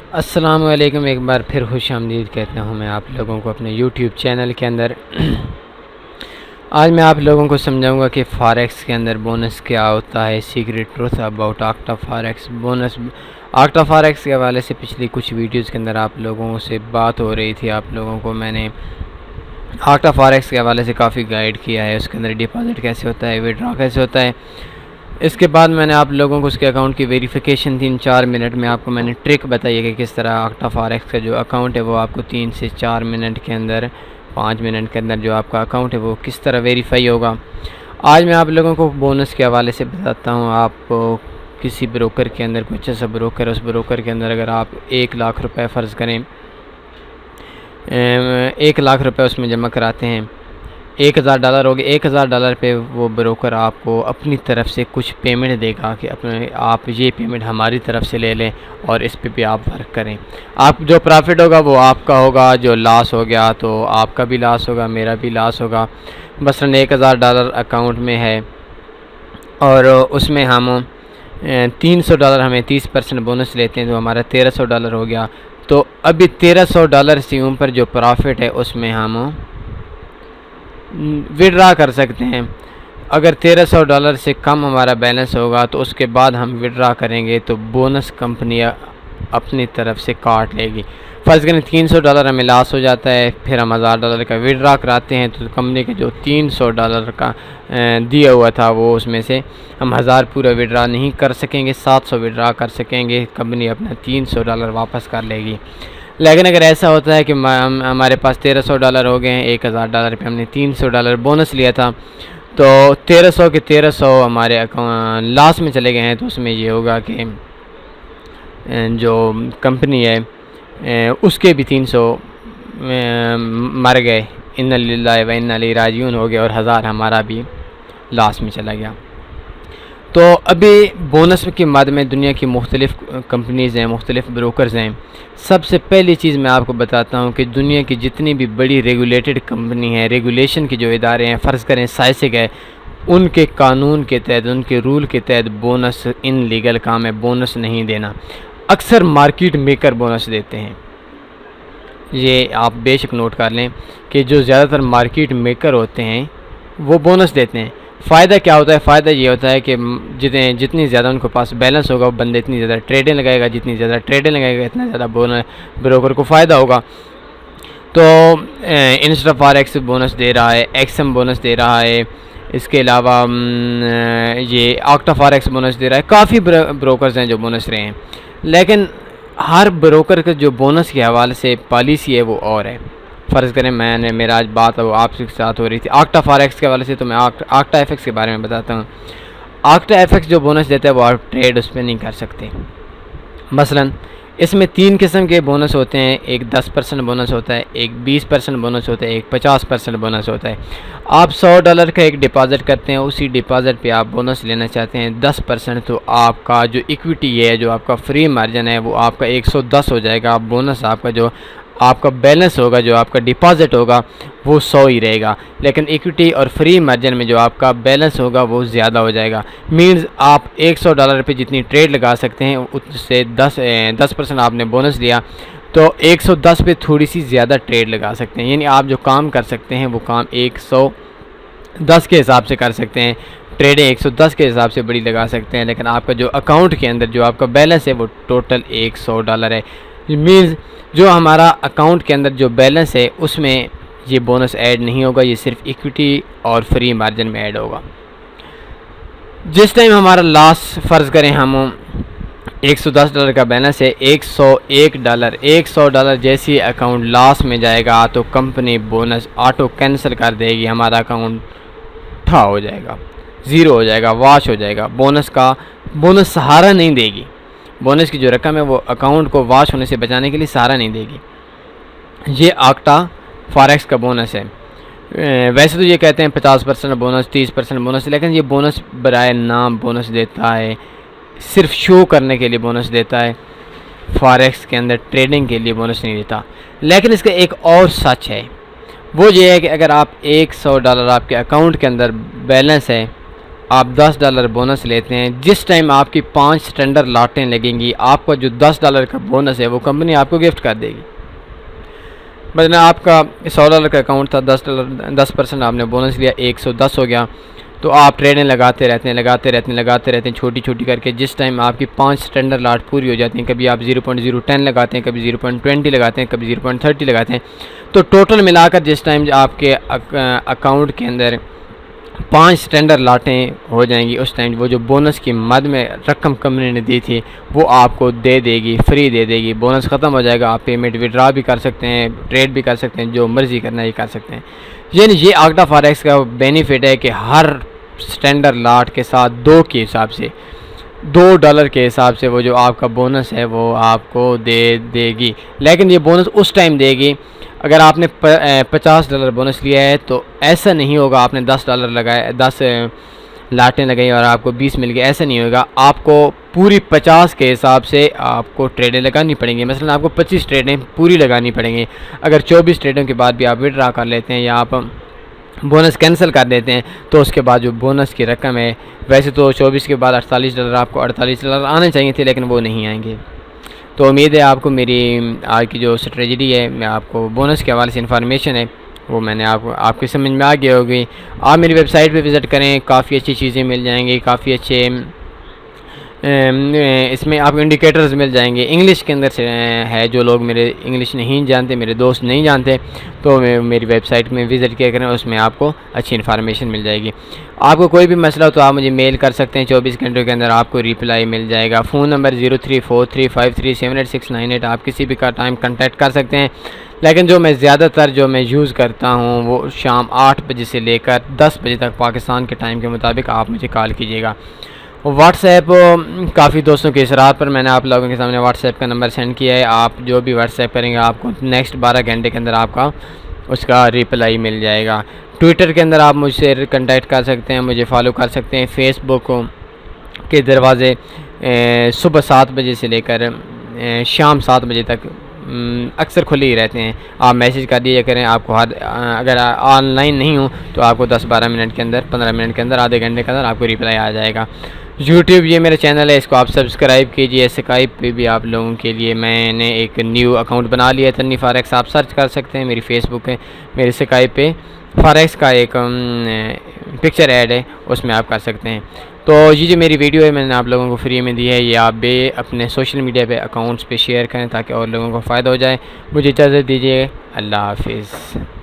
अस्सलाम वालेकुम। एक बार फिर खुश आमदीद कहता हूँ मैं आप लोगों को अपने यूट्यूब चैनल के अंदर। आज मैं आप लोगों को समझाऊंगा कि फ़ॉरेक्स के अंदर बोनस क्या होता है, secret truth about Octa forex bonus. Octa forex के हवाले से पिछली कुछ वीडियोज़ के अंदर आप लोगों से बात हो रही थी। आप लोगों को मैंने आक्टा फ़ॉरेक्स के हवाले से काफ़ी गाइड किया है। उसके अंदर डिपॉज़िट कैसे होता है, विड्रॉ कैसे होता है। इसके बाद मैंने आप लोगों को उसके अकाउंट की वेरिफिकेशन 3-4 मिनट में आपको मैंने ट्रिक बताई है कि किस तरह आक्टा फ़ॉरेक्स का जो अकाउंट है वो आपको 3 से 4 मिनट के अंदर, 5 मिनट के अंदर जो आपका अकाउंट है वो किस तरह वेरीफाई होगा। आज मैं आप लोगों को बोनस के हवाले से बताता हूँ। आप किसी ब्रोकर के अंदर, कोई अच्छा सा ब्रोकर है, उस ब्रोकर के अंदर अगर आप 1 लाख रुपये फ़र्ज़ करें, 1 लाख रुपये उसमें जमा कराते हैं, $1000 हो गए। $1000 पे वो ब्रोकर आपको अपनी तरफ से कुछ पेमेंट देगा कि अपने आप ये पेमेंट हमारी तरफ से ले लें और इस पे भी आप वर्क करें। आप जो प्रॉफिट होगा वो आपका होगा, जो लॉस हो गया तो आपका भी लॉस होगा, मेरा भी लॉस होगा। मसलन $1000 अकाउंट में है और उसमें हम $300 हमें 30% बोनस लेते हैं तो हमारा $1300 हो गया। तो अभी $1300 से ऊपर जो प्रॉफिट है उसमें हम विड्रा कर सकते हैं। अगर $1300 से कम हमारा बैलेंस होगा तो उसके बाद हम विड्रा करेंगे तो बोनस कंपनी अपनी तरफ से काट लेगी। फ़र्ज़ करें $300 हमें लॉस हो जाता है, फिर हम $1000 का विड्रा कराते हैं तो कंपनी के जो $300 का दिया हुआ था वो उसमें से हम 1000 पूरा विड्रा नहीं कर सकेंगे, 700 विड्रा कर सकेंगे। कंपनी अपना $300 वापस कर लेगी। लेकिन अगर ऐसा होता है कि हमारे पास $1300 हो गए हैं, $1000 पे हमने $300 बोनस लिया था तो 1300 के 1300 हमारे अकाउंट लॉस में चले गए हैं, तो उसमें ये होगा कि जो कंपनी है उसके भी 300 मर गए, इन्ना लिल्लाहि व इन्ना इलैहि राजिऊन हो गए और 1000 हमारा भी लॉस में चला गया। तो अभी बोनस के बाद में दुनिया की मुख्तलिफ़ कंपनीज़ हैं, मुख्तलिफ़ ब्रोकर्स हैं। सबसे पहली चीज़ मैं आपको बताता हूँ कि दुनिया की जितनी भी बड़ी रेगुलेटेड कंपनी है, रेगुलेशन के जो इदारे हैं, फ़र्ज़ करें साइसिक है, उनके कानून के तहत, उनके रूल के तहत बोनस इन लीगल काम है, बोनस नहीं देना। अक्सर मार्केट मेकर बोनस देते हैं। ये आप बेशक नोट कर लें कि जो ज़्यादातर मार्केट मेकर होते हैं वो बोनस देते हैं। फ़ायदा क्या होता है? फ़ायदा ये होता है कि जितनी ज़्यादा उनके पास बैलेंस होगा, वो बंदे इतनी ज़्यादा ट्रेडें लगाएगा, जितनी ज़्यादा ट्रेडें लगाएगा इतना ज़्यादा बोनस ब्रोकर को फ़ायदा होगा। तो इंस्टा फ़ॉरेक्स बोनस दे रहा है, एक्सएम बोनस दे रहा है, इसके अलावा ये आक्टा फ़ॉरेक्स बोनस दे रहा है। काफ़ी ब्रोकर्स हैं जो बोनस रहे हैं, लेकिन हर ब्रोकर का जो बोनस के हवाले से पॉलिसी है वो और है। फ़र्ज़ करें मेरा आज बात वो आपके साथ हो रही थी आक्टा फ़ॉरेक्स के हवाले से, तो मैं आक्टा एफएक्स के बारे में बताता हूँ। आक्टा एफएक्स जो बोनस देता है वो आप ट्रेड उस पर नहीं कर सकते। मसलन इसमें 3 किस्म के बोनस होते हैं। एक 10% बोनस होता है, एक 20% बोनस होता है, एक 50% बोनस होता है। आप $100 का एक डिपॉज़िट करते हैं, उसी डिपॉज़िट पे आप बोनस लेना चाहते हैं 10%, तो आपका जो इक्विटी है, जो आपका फ्री मार्जिन है, वो आपका 110 हो जाएगा। बोनस आपका जो आपका बैलेंस होगा, जो आपका डिपॉज़िट होगा वो 100 ही रहेगा, लेकिन इक्विटी और फ्री मार्जिन में जो आपका बैलेंस होगा वो ज़्यादा हो जाएगा। मींस आप $100 पे जितनी ट्रेड लगा सकते हैं उससे 10% आपने बोनस लिया तो 110 पे थोड़ी सी ज़्यादा ट्रेड लगा सकते हैं। यानी आप जो काम कर सकते हैं वो काम 110 के हिसाब से कर सकते हैं, ट्रेडें 110 के हिसाब से बड़ी लगा सकते हैं, लेकिन आपका जो अकाउंट के अंदर जो आपका बैलेंस है वो टोटल $100 है। मीन्स जो हमारा अकाउंट के अंदर जो बैलेंस है उसमें ये बोनस ऐड नहीं होगा, ये सिर्फ इक्विटी और फ्री मार्जिन में ऐड होगा। जिस टाइम हमारा लॉस, फ़र्ज़ करें हम $110 का बैलेंस है, $101 जैसे ही अकाउंट लॉस में जाएगा तो कंपनी बोनस ऑटो कैंसिल कर देगी, हमारा अकाउंट ठा हो जाएगा, ज़ीरो हो जाएगा, वॉश हो जाएगा। बोनस सहारा नहीं देगी। बोनस की जो रकम है वो अकाउंट को वॉश होने से बचाने के लिए सहारा नहीं देगी। ये आक्टा फ़ॉरेक्स का बोनस है। वैसे तो ये कहते हैं 50% बोनस, 30% बोनस, लेकिन ये बोनस बराए नाम बोनस देता है, सिर्फ शो करने के लिए बोनस देता है। फ़ॉरेक्स के अंदर ट्रेडिंग के लिए बोनस नहीं देता। लेकिन इसका एक और सच है, वो ये है कि अगर आप $100 आपके अकाउंट के अंदर बैलेंस है आप $10 बोनस लेते हैं, जिस टाइम आपकी 5 स्टैंडर्ड लाटें लगेंगी, आपका जो $10 का बोनस है वो कंपनी आपको गिफ्ट कर देगी। मतलब आपका $100 का अकाउंट था, $10% आपने बोनस लिया, 110 हो गया। तो आप ट्रेडें लगाते रहते हैं छोटी छोटी करके, जिस टाइम आपकी 5 स्टैंडर्ड लाट पूरी हो जाती हैं, कभी आप 0.010 लगाते हैं, कभी 0.20 लगाते हैं, कभी 0.30 लगाते हैं, तो टोटल मिलाकर जिस टाइम आपके अकाउंट के अंदर 5 स्टैंडर्ड लाटें हो जाएंगी, उस टाइम वो जो बोनस की मद में रकम कंपनी ने दी थी वो आपको दे देगी, फ्री दे देगी। बोनस ख़त्म हो जाएगा, आप पेमेंट विड्रा भी कर सकते हैं, ट्रेड भी कर सकते हैं, जो मर्ज़ी करना है कर सकते हैं। यानी ये आगटा फॉरेक्स का बेनिफिट है कि हर स्टैंडर्ड लाट के साथ $2 के हिसाब से वो जो आपका बोनस है वो आपको दे देगी। लेकिन ये बोनस उस टाइम देगी अगर आपने $50 बोनस लिया है, तो ऐसा नहीं होगा आपने $10 लगाए, 10 लाटें लगाई और आपको 20 मिल गए, ऐसा नहीं होगा। आपको पूरी 50 के हिसाब से आपको ट्रेडें लगानी पड़ेंगी। मसलन आपको 25 ट्रेडें पूरी लगानी पड़ेंगी। अगर 24 ट्रेडों के बाद भी आप विड्रा कर लेते हैं या आप बोनस कैंसिल कर देते हैं, तो उसके बाद जो बोनस की रकम है, वैसे तो 24 के बाद $48 आपको $48 आने चाहिए थे, लेकिन वो नहीं आएंगे। तो उम्मीद है आपको मेरी आज की जो स्ट्रेटजी है, मैं आपको बोनस के हवाले से इन्फॉर्मेशन है वो मैंने आपके समझ में आ गई होगी। आप मेरी वेबसाइट पे विज़िट करें, काफ़ी अच्छी चीज़ें मिल जाएंगी, काफ़ी अच्छे इसमें आपको इंडिकेटर्स मिल जाएंगे। इंग्लिश के अंदर से है, जो लोग मेरे इंग्लिश नहीं जानते, मेरे दोस्त नहीं जानते, तो मेरी वेबसाइट में विज़िट किया करें, उसमें आपको अच्छी इन्फॉर्मेशन मिल जाएगी। आपको कोई भी मसला हो तो आप मुझे मेल कर सकते हैं, 24 घंटों के अंदर आपको रिप्लाई मिल जाएगा। फ़ोन नंबर 0343537868, आप किसी भी का टाइम कॉन्टैक्ट कर सकते हैं। लेकिन जो मैं यूज़ करता हूँ वो शाम 8 बजे से लेकर 10 बजे तक पाकिस्तान के टाइम के मुताबिक आप मुझे कॉल कीजिएगा। व्हाट्सएप काफ़ी दोस्तों के इसरार पर मैंने आप लोगों के सामने व्हाट्सएप का नंबर सेंड किया है। आप जो भी व्हाट्सएप करेंगे आपको नेक्स्ट 12 घंटे के अंदर आपका उसका रिप्लाई मिल जाएगा। ट्विटर के अंदर आप मुझसे कांटेक्ट कर सकते हैं, मुझे फॉलो कर सकते हैं। फेसबुक के दरवाज़े सुबह 7 बजे से लेकर शाम 7 बजे तक अक्सर खुले ही रहते हैं। आप मैसेज कर दिया करें, आपको अगर ऑनलाइन नहीं हो तो आपको 10-12 मिनट के अंदर, 15 मिनट के अंदर, आधे घंटे के अंदर आपको रिप्लाई आ जाएगा। यूट्यूब ये मेरा चैनल है, इसको आप सब्सक्राइब कीजिए। स्काइप पे भी आप लोगों के लिए मैंने एक न्यू अकाउंट बना लिया है, तन्नी फॉरेक्स, आप सर्च कर सकते हैं। मेरी फेसबुक है, मेरे स्काइप पे फॉरेक्स का एक पिक्चर ऐड है, उसमें आप कर सकते हैं। तो ये जो मेरी वीडियो है मैंने आप लोगों को फ्री में दी है, ये आप अपने सोशल मीडिया पे अकाउंट्स पे शेयर करें ताकि और लोगों को फ़ायदा हो जाए। मुझे इजाज़त दीजिए, अल्लाह हाफिज़।